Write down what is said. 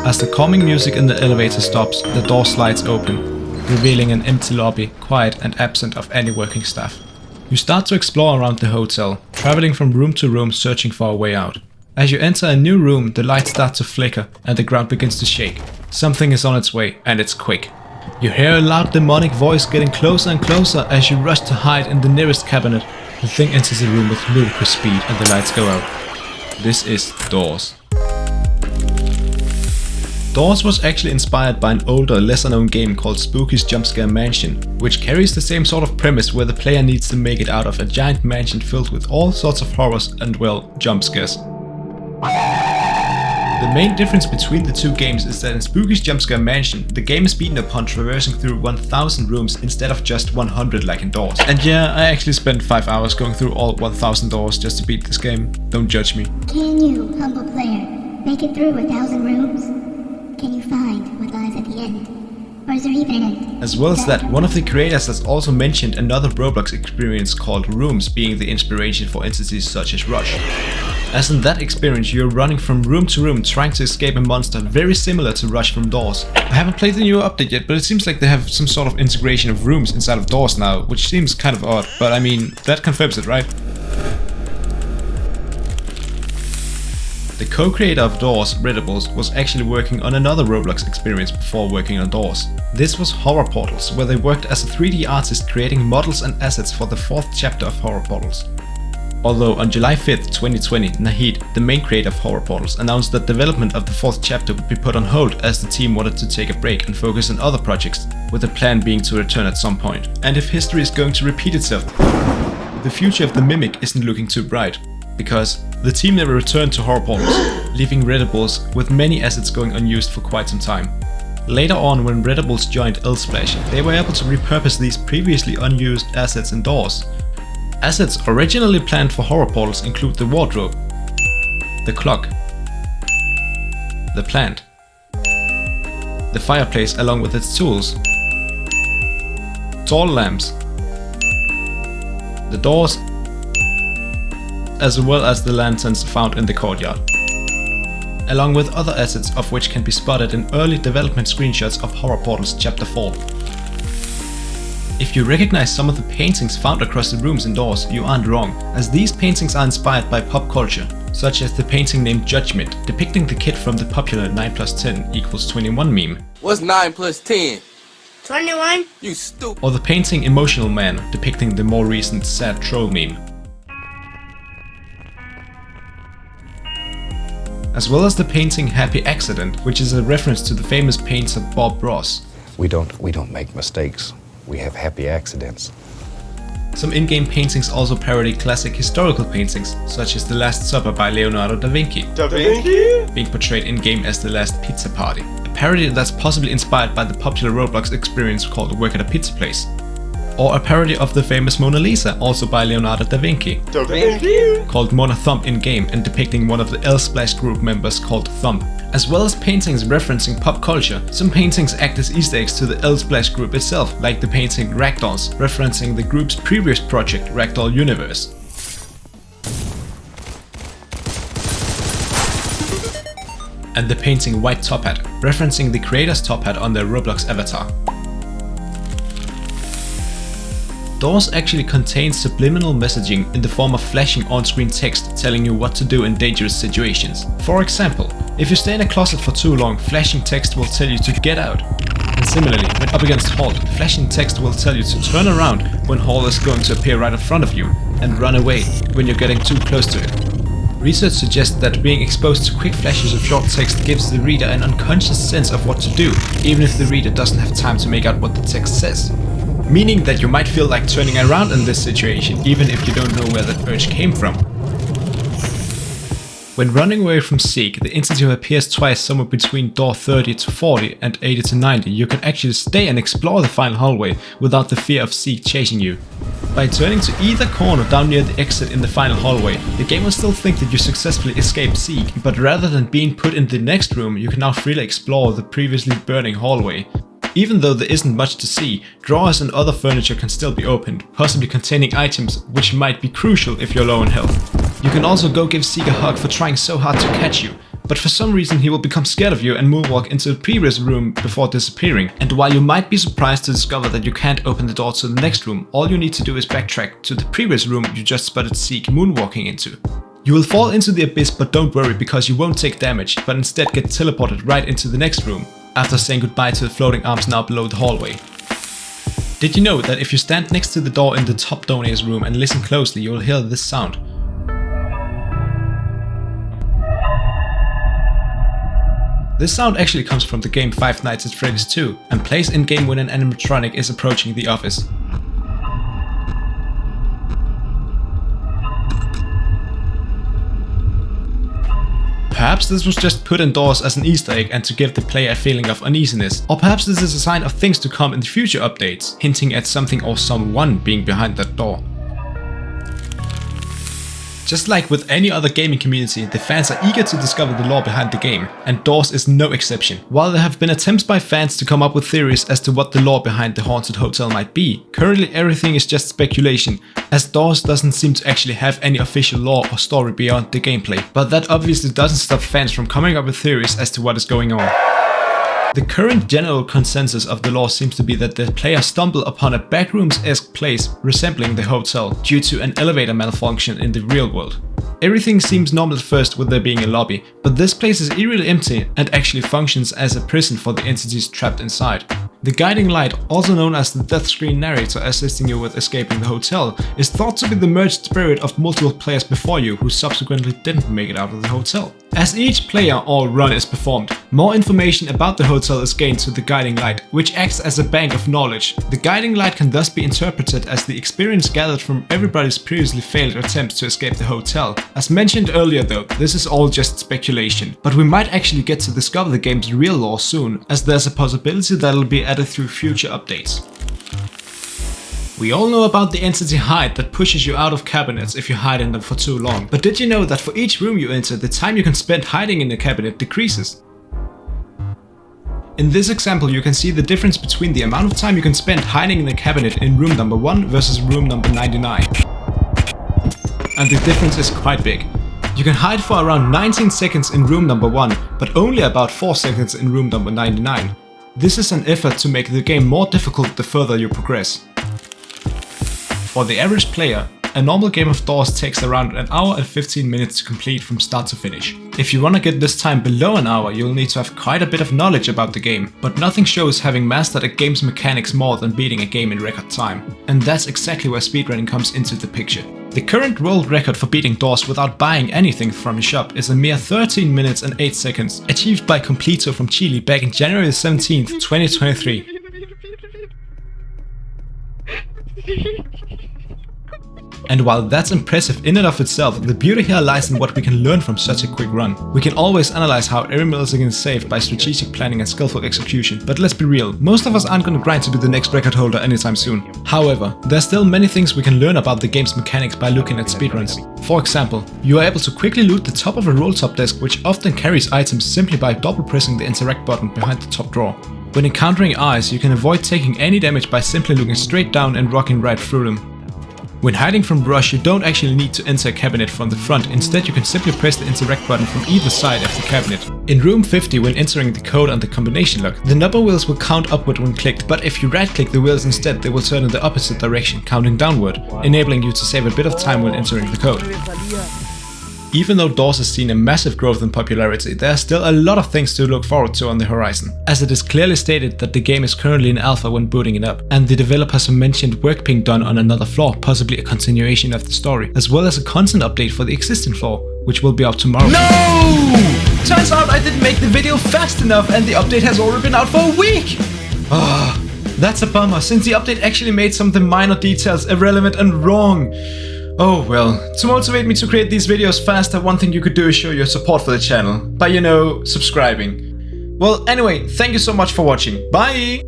As the calming music in the elevator stops, the door slides open, revealing an empty lobby, quiet and absent of any working staff. You start to explore around the hotel, traveling from room to room searching for a way out. As you enter a new room, the lights start to flicker and the ground begins to shake. Something is on its way, and it's quick. You hear a loud demonic voice getting closer and closer as you rush to hide in the nearest cabinet. The thing enters the room with ludicrous speed and the lights go out. This is Doors. Doors was actually inspired by an older, lesser known game called Spooky's Jumpscare Mansion, which carries the same sort of premise where the player needs to make it out of a giant mansion filled with all sorts of horrors and, well, jump scares. The main difference between the two games is that in Spooky's Jumpscare Mansion, the game is beaten upon traversing through 1000 rooms instead of just 100 like in Doors. And yeah, I actually spent 5 hours going through all 1000 doors just to beat this game. Don't judge me. Can you, humble player, make it through 1000 rooms? Can you find what lies at the end? Or is there even an end? As well as that, one of the creators has also mentioned another Roblox experience called Rooms being the inspiration for entities such as Rush. As in that experience, you're running from room to room trying to escape a monster very similar to Rush from Doors. I haven't played the new update yet, but it seems like they have some sort of integration of rooms inside of Doors now, which seems kind of odd, but I mean, that confirms it, right? The co-creator of Doors, Redables, was actually working on another Roblox experience before working on Doors. This was Horror Portals, where they worked as a 3D artist creating models and assets for the 4th chapter of Horror Portals. Although on July 5th, 2020, Nahid, the main creator of Horror Portals, announced that development of the 4th chapter would be put on hold as the team wanted to take a break and focus on other projects, with the plan being to return at some point. And if history is going to repeat itself, the future of the Mimic isn't looking too bright, because the team never returned to Horror Portals, leaving Redables with many assets going unused for quite some time. Later on, when Redables joined Elsplash, they were able to repurpose these previously unused assets in Doors. Assets originally planned for Horror Portals include the wardrobe, the clock, the plant, the fireplace along with its tools, tall lamps, the doors, as well as the lanterns found in the courtyard, along with other assets of which can be spotted in early development screenshots of Horror Portals Chapter 4. If you recognize some of the paintings found across the rooms and Doors, you aren't wrong, as these paintings are inspired by pop culture, such as the painting named Judgment, depicting the kid from the popular 9 plus 10 equals 21 meme. What's 9 plus 10? 21? You stupid. Or the painting Emotional Man, depicting the more recent Sad Troll meme. As well as the painting Happy Accident, which is a reference to the famous painter Bob Ross. We don't make mistakes. We have happy accidents. Some in-game paintings also parody classic historical paintings, such as The Last Supper by Leonardo da Vinci, being portrayed in-game as The Last Pizza Party, a parody that's possibly inspired by the popular Roblox experience called Work at a Pizza Place. Or a parody of the famous Mona Lisa, also by Leonardo da Vinci, called Mona Thumb in-game and depicting one of the Elsplash group members called Thumb. As well as paintings referencing pop culture, some paintings act as Easter eggs to the Elsplash group itself, like the painting Ragdolls, referencing the group's previous project Ragdoll Universe. And the painting White Top Hat, referencing the creator's top hat on their Roblox avatar. Doors actually contains subliminal messaging in the form of flashing on-screen text telling you what to do in dangerous situations. For example, if you stay in a closet for too long, flashing text will tell you to get out. And similarly, when up against Halt, flashing text will tell you to turn around when Halt is going to appear right in front of you, and run away when you're getting too close to it. Research suggests that being exposed to quick flashes of short text gives the reader an unconscious sense of what to do, even if the reader doesn't have time to make out what the text says. Meaning that you might feel like turning around in this situation, even if you don't know where that urge came from. When running away from Seek, the entity appears twice somewhere between door 30 to 40 and 80 to 90, you can actually stay and explore the final hallway without the fear of Seek chasing you. By turning to either corner down near the exit in the final hallway, the game will still think that you successfully escaped Seek, but rather than being put in the next room, you can now freely explore the previously burning hallway. Even though there isn't much to see, drawers and other furniture can still be opened, possibly containing items which might be crucial if you're low on health. You can also go give Seek a hug for trying so hard to catch you, but for some reason he will become scared of you and moonwalk into the previous room before disappearing. And while you might be surprised to discover that you can't open the door to the next room, all you need to do is backtrack to the previous room you just spotted Zeke moonwalking into. You will fall into the abyss, but don't worry because you won't take damage, but instead get teleported right into the next room, after saying goodbye to the floating arms now below the hallway. Did you know that if you stand next to the door in the top donor's room and listen closely, you will hear this sound? This sound actually comes from the game Five Nights at Freddy's 2 and plays in-game when an animatronic is approaching the office. Perhaps this was just put indoors as an Easter egg and to give the player a feeling of uneasiness. Or perhaps this is a sign of things to come in the future updates, hinting at something or someone being behind that door. Just like with any other gaming community, the fans are eager to discover the lore behind the game, and Doors is no exception. While there have been attempts by fans to come up with theories as to what the lore behind the haunted hotel might be, currently everything is just speculation, as Doors doesn't seem to actually have any official lore or story beyond the gameplay. But that obviously doesn't stop fans from coming up with theories as to what is going on. The current general consensus of the lore seems to be that the player stumbled upon a backrooms-esque place resembling the hotel due to an elevator malfunction in the real world. Everything seems normal at first with there being a lobby, but this place is eerily empty and actually functions as a prison for the entities trapped inside. The guiding light, also known as the death screen narrator assisting you with escaping the hotel, is thought to be the merged spirit of multiple players before you who subsequently didn't make it out of the hotel. As each player or run is performed, more information about the hotel is gained to the guiding light, which acts as a bank of knowledge. The guiding light can thus be interpreted as the experience gathered from everybody's previously failed attempts to escape the hotel. As mentioned earlier though, this is all just speculation, but we might actually get to discover the game's real lore soon, as there's a possibility that'll be added through future updates. We all know about the entity hide that pushes you out of cabinets if you hide in them for too long, but did you know that for each room you enter, the time you can spend hiding in a cabinet decreases? In this example you can see the difference between the amount of time you can spend hiding in a cabinet in room number 1 versus room number 99. And the difference is quite big. You can hide for around 19 seconds in room number 1, but only about 4 seconds in room number 99. This is an effort to make the game more difficult the further you progress. For the average player, a normal game of Doors takes around an hour and 15 minutes to complete from start to finish. If you want to get this time below an hour, you'll need to have quite a bit of knowledge about the game, but nothing shows having mastered a game's mechanics more than beating a game in record time. And that's exactly where speedrunning comes into the picture. The current world record for beating Doors without buying anything from a shop is a mere 13 minutes and 8 seconds, achieved by Completo from Chile back in January 17th, 2023. And while that's impressive in and of itself, the beauty here lies in what we can learn from such a quick run. We can always analyze how every millisecond is saved by strategic planning and skillful execution, but let's be real, most of us aren't gonna grind to be the next record holder anytime soon. However, there's still many things we can learn about the game's mechanics by looking at speedruns. For example, you are able to quickly loot the top of a roll-top desk, which often carries items simply by double pressing the interact button behind the top drawer. When encountering eyes, you can avoid taking any damage by simply looking straight down and rocking right through them. When hiding from brush, you don't actually need to enter a cabinet from the front, instead you can simply press the interact button from either side of the cabinet. In room 50, when entering the code and the combination lock, the number wheels will count upward when clicked, but if you right click the wheels instead, they will turn in the opposite direction, counting downward, enabling you to save a bit of time when entering the code. Even though Doors has seen a massive growth in popularity, there are still a lot of things to look forward to on the horizon, as it is clearly stated that the game is currently in alpha when booting it up, and the developers have mentioned work being done on another floor, possibly a continuation of the story, as well as a content update for the existing floor, which will be out tomorrow. No! Turns out I didn't make the video fast enough and the update has already been out for a week! That's a bummer, since the update actually made some of the minor details irrelevant and wrong. Oh well, to motivate me to create these videos faster, one thing you could do is show your support for the channel by, subscribing. Well, anyway, thank you so much for watching. Bye!